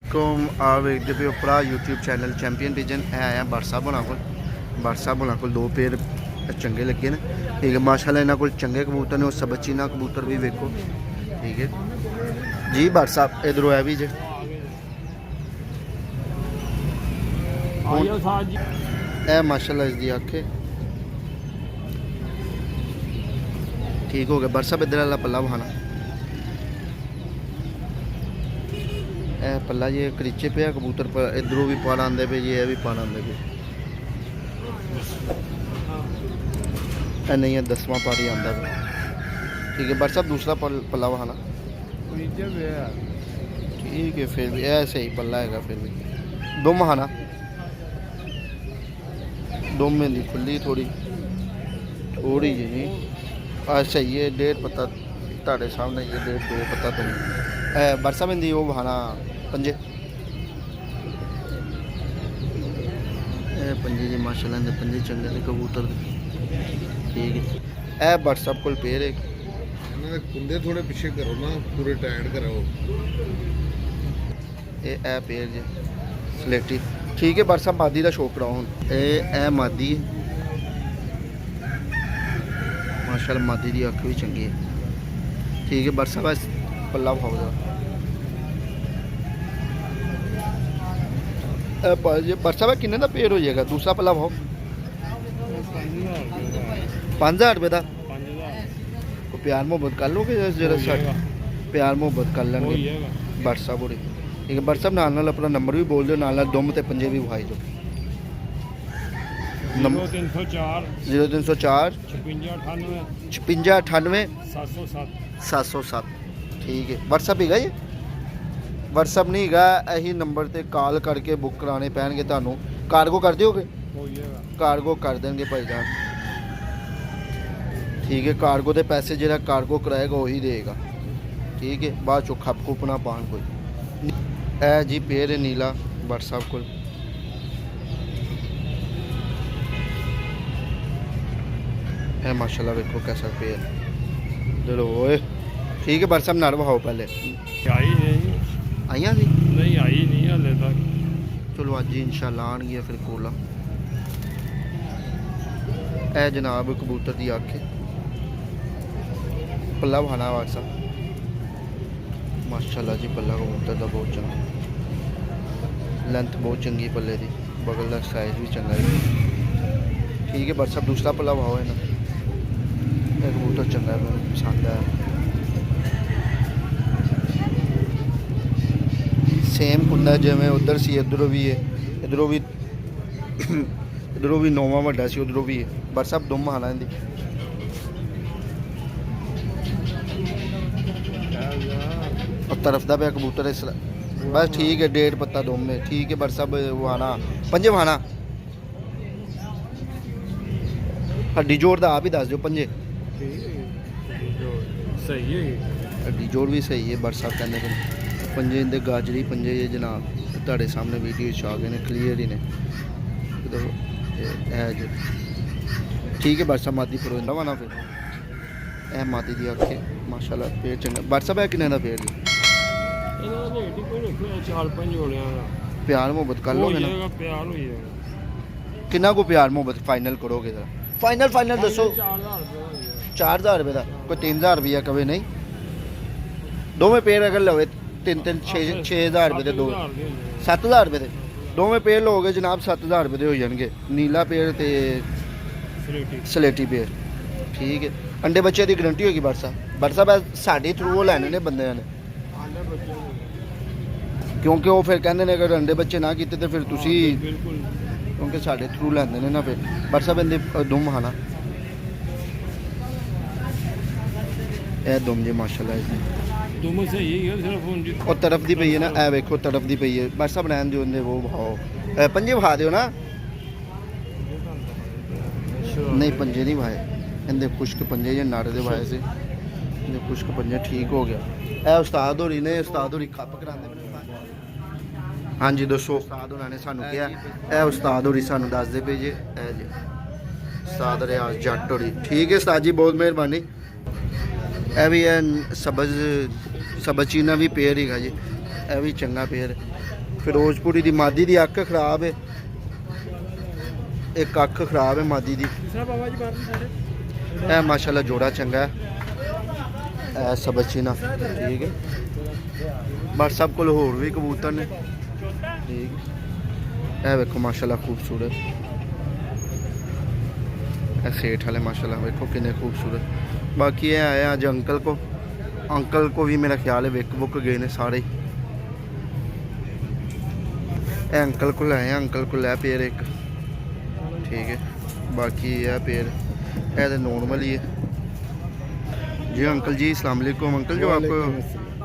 आ वेखते पे उपरा YouTube channel champion pigeon है आया बारसा होना को दो पेड़ चंगे लगे ने ठीक है माशाल्लाह इन्होंने को चंगे कबूतर ने और सबचीना कबूतर भी वेखो ठीक है जी बार साहब इधरों है भी जे ए माशाल्लाह इसकी आखे ठीक हो गया बार साहब इधर वाला पल्ला बहाना ए पल्ला जी करीचे पे कबूतर पर इधरों भी पान आते पे जी ये भी पान आते पे नहीं है 10वां पारी आता पे ठीक है बार साहब दूसरा पल्ला बहाना ठीक है फिर भी ऐसे ही पल्ला है फिर भी दुम हाना दुम में खुली थोड़ी जी सही है 1.5 पत्ता ताड़े सामने ये 1.5 2 पत्ता तुम बरसा में दी वो बहाना पंजे पंजे जी माशाल्लाह ने पंजे चंगे ने कबूतर ठीक है ए व्हाट्सएप को पेड़ है कुंदे थोड़े पीछे करो ना पूरे टाइट कराओ ए पेड़ जी स्लेटी ठीक है व्हाट्सएप मादी का शौक कराओ हूँ ए मादी माशाल्लाह मादी की अख भी चंगी है ठीक है व्हाट्सएप पल्ला खाओ व्हाट्सएप किन्ने का पेड़ हो जाएगा दूसरा पल्ला खाओ 5000 रुपये का प्यार मोहब्बत कर लोगे जरा साढ़े प्यार मोहब्बत कर लेंगे व्हाट्सएप हो ठीक है व्हाट्सएप नाल अपना नंबर भी बोल दो नाल दुम ते पंजे भी विखाई दो 0304 5698 707 ठीक है व्हाट्सएप ही ये व्हाट्सएप नहीं है यही नंबर ते कॉल करके बुक कराने पैणगे तुहानू कार्गो कर दोगे कार्गो कर देंगे भाईजान ठीक है कार्गो के पैसे जो कार्गो कराएगा वही देगा ठीक है बाद चो खप खुप ना पान कोई ए जी पेड़ है नीला व्हाट्सएप को है माशाल्लाह देखो कैसा पेड़ चलो ओए ठीक है व्हाट्सएप ना बहाओ पहले आइया नहीं आई नहीं हाले तक चलो अज ही इंशाल्लाह आनगियां फिर कोला ए जनाब कबूतर की आँख पल्ला बहाना व्हाट्सएप माशाल्लाह जी पल्ला कबूतर का बहुत चंगा लेंथ बहुत चंगी पल्ले की बगल का साइज भी चंगा है ठीक है व्हाट्सएप दूसरा पल्ला बहाओ है ना कबूतर चंगा है मैंने पसंद है सेम कुंडा जिमें उधर सी इधरों भी है इधरों भी नौवां वड्डा सी उधरों भी है व्हाट्सएप दुम आना इनकी और तरफ का पे कबूतर इस बस ठीक है 1.5 पत्ता दुम में ठीक है व्हाट्सएप वो आना पंजे बहाना हड्डी जोड़ का आप ही दस दो पंजे सही है हड्डी जोड़ भी सही है व्हाट्सएप कहने पंजे इंदे गाजरी पंजे ये जनाब तुहाडे सामने वीडियो आ गए ने क्लीयर ही ने ठीक है व्हाट्सएप मादी फिर होंदा वाना फिर ए मादी दी आखे माशाल्लाह पेड़ चंगा व्हाट्सएप है किन्ने दा पेड़ जी प्यार मोहब्बत कर लोगे ना प्यार हो जाएगा कितना को प्यार मोहब्बत फाइनल करोगे जरा फाइनल दसो 4000 रुपये का कोई 3000 रुपया कवे नहीं दोवें पेड़ अगर लवे 6,000 रुपये दो 7,000 रुपये के दोवें पेड़ लोगे जनाब 7,000 रुपये हो जाएंगे नीला पेड़ तो सलेटी पेड़ ठीक है अंडे बच्चे की गारंटी होगी व्हाट्सएप साढ़े थ्रू लैने ने बंदे ने क्योंकि वो फिर कहते हैं अगर अंडे बच्चे ना किए तो फिर तुसी क्योंकि साढ़े थ्रू लैंदे ने ना फिर व्हाट्सएप इनके दुम हाना ए दुम जी माशाल्लाह और तरफ दी पई है ना ए वेखो तरफ दी पई है व्हाट्सएप रहन दियो इनदे वो भाओ पंजे बहा दियो ना नहीं पंजे नहीं भाए इनदे खुश्क पंजे या नाड़े दे भाए से इनदे खुश्क पंजे ठीक हो गया ए उस्ताद होरी ने उस्ताद होरी खप करांदे हाँ जी दसो उस्ताद होना ने सानू क्या ए उस्ताद होरी सानू दसदे पे जे ए जी उस्ताद रियाज जट होरी ठीक है उस्ताद जी बहुत मेहरबानी ए भी है सबज चीना भी पेड़ ही जी ਇਹ ਵੀ ਚੰਗਾ ਪੇਅਰ ਫਿਰੋਜ਼ਪੁਰੀ ਦੀ ਮਾਦੀ ਦੀ ਅੱਖ ਖਰਾਬ ਹੈ, ਇੱਕ ਅੱਖ ਖਰਾਬ ਹੈ ਮਾਦੀ ਦੀ। ਇਹ ਮਾਸ਼ਾਅੱਲਾ ਜੋੜਾ ਚੰਗਾ ਹੈ, ਇਹ ਸਬਚੀ ਨਾ ਠੀਕ ਹੈ। ਬਸ ਸਭ ਕੋਲ ਹੋਰ ਵੀ ਕਬੂਤਰ ਨੇ ਠੀਕ। ਇਹ ਵੇਖੋ ਮਾਸ਼ਾਅੱਲਾ खूबसूरत, ਇਹ सेठ वाले माशाल्लाह ਵੇਖੋ कितने खूबसूरत। बाकी ये आया आज अंकल को भी मेरा ख्याल है विक बुक गए ने सारे। ये अंकल को लाए, अंकल को लै पेड़ एक ठीक है। बाकी यह पेड़ है तो नॉर्मल ही है जी। अंकल जी अस्सलाम वालेकुम। अंकल जो आपको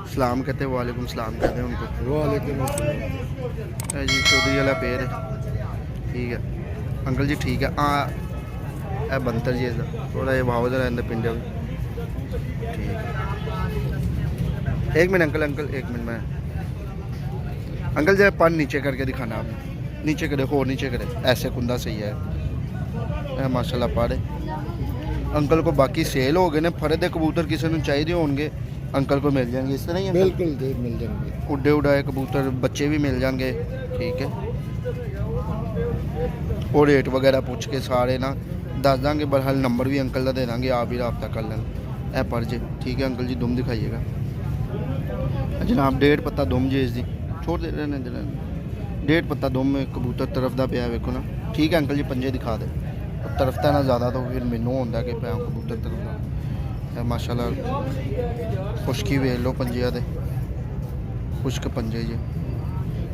सलाम कहते हैं, वालेकुम सलाम कहते हैं उनको। वालेकुम जी चौधरी वाला पेड़ है ठीक है अंकल जी ठीक है। बंतर जी इसका थोड़ा ये भाव रहता पिंड ठीक है। एक मिनट अंकल एक मिनट मैं अंकल जरा पान नीचे करके दिखाना आपने, नीचे करे और नीचे करे, ऐसे कुंदा सही है माशाल्लाह पाड़े अंकल को। बाकी सेल हो गए ने, फरे दे कबूतर किसी को चाहिए होंगे अंकल को मिल जाएंगे इस तरह ही। बिल्कुल मिल जाएंगे, उड़े उड़ाए कबूतर बच्चे भी मिल जाएंगे ठीक है। और रेट वगैरह पूछ के सारे ना दस देंगे, बहरहाल नंबर भी अंकल का दे देंगे, आप भी रब्ता कर लेना। ए पर जे ठीक है अंकल जी दुम दिखाइएगा जनाब। 1.5 पत्ता दुम जी इसकी छोड़ दे रहे हैं जनाब, 1.5 पत्ता दुम कबूतर तरफ का पिया वेखो ना ठीक है अंकल जी। पंजे दिखा दे तरफता ना ज़्यादा तो फिर मैनू होंदा कि पिया कबूतर तरफ का। माशाल्लाह खुश्की वेख लो पंजिया दे, खुश्क पंजे जी,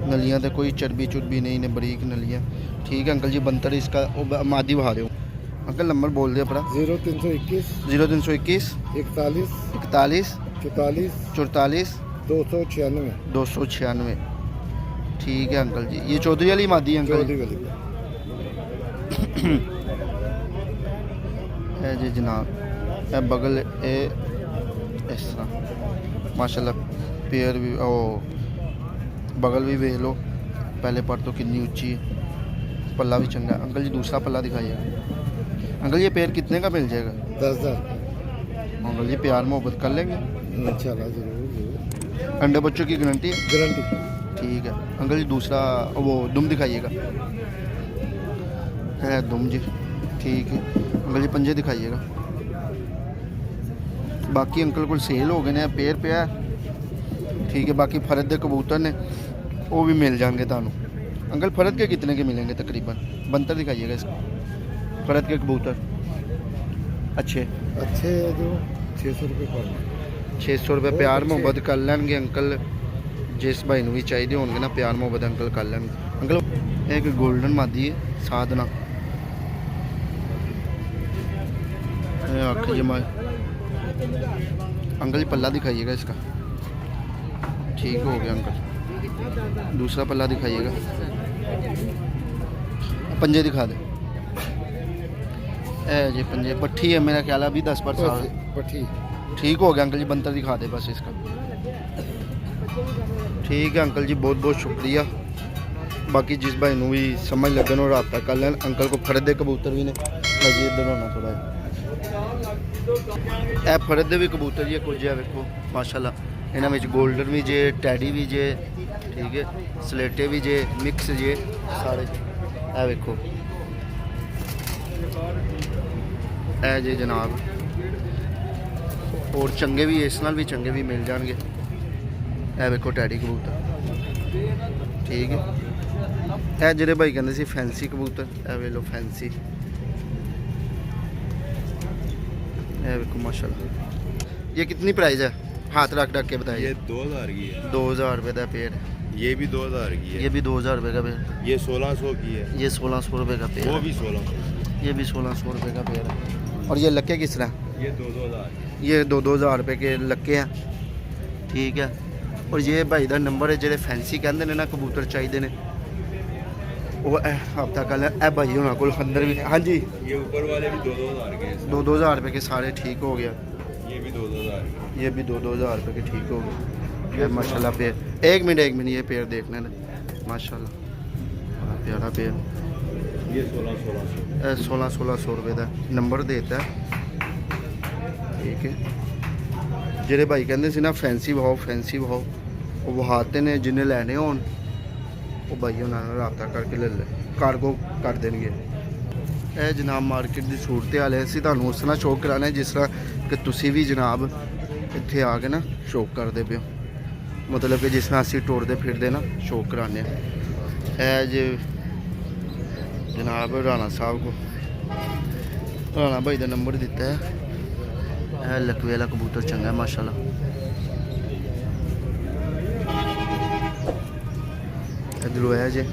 नलियाँ तो कोई चर्बी चुरबी नहीं ने, बरीक नलियाँ ठीक है अंकल जी। बंतर इसका मादी बहा दो अंकल, नंबर बोल दे अपना। 0321 0321 41 41 44 44 296 296 ठीक है अंकल जी। ये चौधरी वाली मादी है अंकल चौधरी वाली है जी जनाब। ए बगल ए इस तरह माशाल्लाह पेयर भी ओ बगल भी देख लो, पहले पर तो कितनी ऊंची है, पल्ला भी चंगा है अंकल जी। दूसरा पल्ला दिखाइएगा अंकल। ये पेयर कितने का मिल जाएगा? 10,000 अंकल जी प्यार मोहब्बत कर लेंगे इंशाल्लाह, जरूर अंडे बच्चों की गारंटी है गारंटी ठीक है अंकल जी। दूसरा वो दुम दिखाइएगा है दुम जी ठीक है अंकल जी। पंजे दिखाइएगा। बाकी अंकल को सेल हो गए ने, पेयर पे ठीक है। बाकी फरद के कबूतर ने वो भी मिल जाएंगे थानू अंकल। फरद के कितने के मिलेंगे तकरीबन? बंतर दिखाइएगा इसको। फरद के कबूतर अच्छे अच्छे जो 600 रुपये पर 600 रुपये प्यार मोहब्बत कर लेंगे अंकल। जिस भाई भी चाहिए होंगे ना प्यार मोहब्बत अंकल कर लेंगे अंकल। एक गोल्डन मादी है साधना अख जमा अंकल जी। पल्ला दिखाइएगा इसका ठीक हो गया अंकल। दूसरा पल्ला दिखाइएगा। पंजे दिखा दे ए जी पंजे पट्ठी है मेरा ख्याल अभी 10 पर पट्टी ठीक हो गया अंकल जी। बंतर दिखा दे बस इसका ठीक है अंकल जी। बहुत बहुत शुक्रिया। बाकी जिस भाई नू भी समझ लगे और रब्ता कर लें अंकल को। फरद दे कबूतर भी ने भाजी इधर होना थोड़ा ए फरद दे भी कबूतर जी कुछ है वेखो माशाल्लाह। इन्हां विच गोल्डन भी जे, टैडी भी जे ठीक है, स्लेटे भी जे, मिक्स जे सारे ए वेखो ए जे जनाब। और चंगे भी इस नाल भी चंगे भी मिल जाएंगे। ए वेखो टैडी कबूतर ठीक है। ए जेडे भाई कहते सी फैंसी कबूतर ए वे लो फैंसी ए वेखो माशाल्लाह। ये कितनी प्राइस है? हाथ रख के बताइए। ये 2000 की है, 2000 रुपये का पेड़। ये भी 2000 की है, ये भी 2000 रुपये का पेड़। ये 1600 की है, ये 1600 रुपये का पेड़। वो भी 1600, ये भी 1600 रुपये का पेड़ है। और ये लक्के किस तरह? ये 2000। ये 2-2000 रुपये के लक्के हैं ठीक है। और ये भाई का नंबर है जो फैंसी कहते हैं ना कबूतर चाहिए ने वो हफ्ता कल ए भाई होना को अंदर भी हाँ जी। ये ऊपर वाले भी 2000 के हैं, 2-2000 रुपये के सारे ठीक हो गया। ये भी 2000 के। ये भी 2-2000 रुपये के ठीक हो गए ये माशाल्लाह पेड़। एक मिनट ये पेड़ देखने ना माशाल्लाह बड़ा प्यारा पेड़। ये 1600 1600 रुपये का नंबर देता है ठीक है। जेडे भाई कहते सी ना फैंसी भाव ਉਹ ਵਹਾਤੇ ਨੇ, ਜਿਹਨੇ ਲੈਣੇ ਹੋਣ ਉਹ ਬਾਈ ਉਹਨਾਂ ਨਾਲ ਰਾਬਤਾ ਕਰਕੇ ਲੈ ਲੈ, ਕਾਰਗੋ ਕਰ ਦੇਣਗੇ। ਇਹ ਜਨਾਬ ਮਾਰਕੀਟ ਦੀ ਸੂਰਤ ਹਾਲ ਹੈ। ਅਸੀਂ ਤੁਹਾਨੂੰ ਉਸ ਤਰ੍ਹਾਂ ਸ਼ੌਕ ਕਰਾਉਣਾ ਜਿਸ ਤਰ੍ਹਾਂ ਕਿ ਤੁਸੀਂ ਵੀ ਜਨਾਬ ਇੱਥੇ ਆ ਕੇ ਨਾ ਸ਼ੌਕ ਕਰਦੇ ਪਿਓ, ਮਤਲਬ ਕਿ ਜਿਸ ਤਰ੍ਹਾਂ ਅਸੀਂ ਟੁਰਦੇ ਫਿਰਦੇ ਨਾ ਸ਼ੌਕ ਕਰਾਉਂਦੇ ਹਾਂ। ਇਹ ਜੇ ਜਨਾਬ ਰਾਣਾ ਸਾਹਿਬ ਕੋ ਰਾਣਾ ਭਾਈ ਦਾ ਨੰਬਰ ਦਿੱਤਾ ਹੈ। ਇਹ ਲਕਵੇ ਵਾਲਾ ਕਬੂਤਰ ਚੰਗਾ ਮਾਸ਼ਾਅੱਲਾ। ਇਧਰੋਂ ਹੈ ਜੇ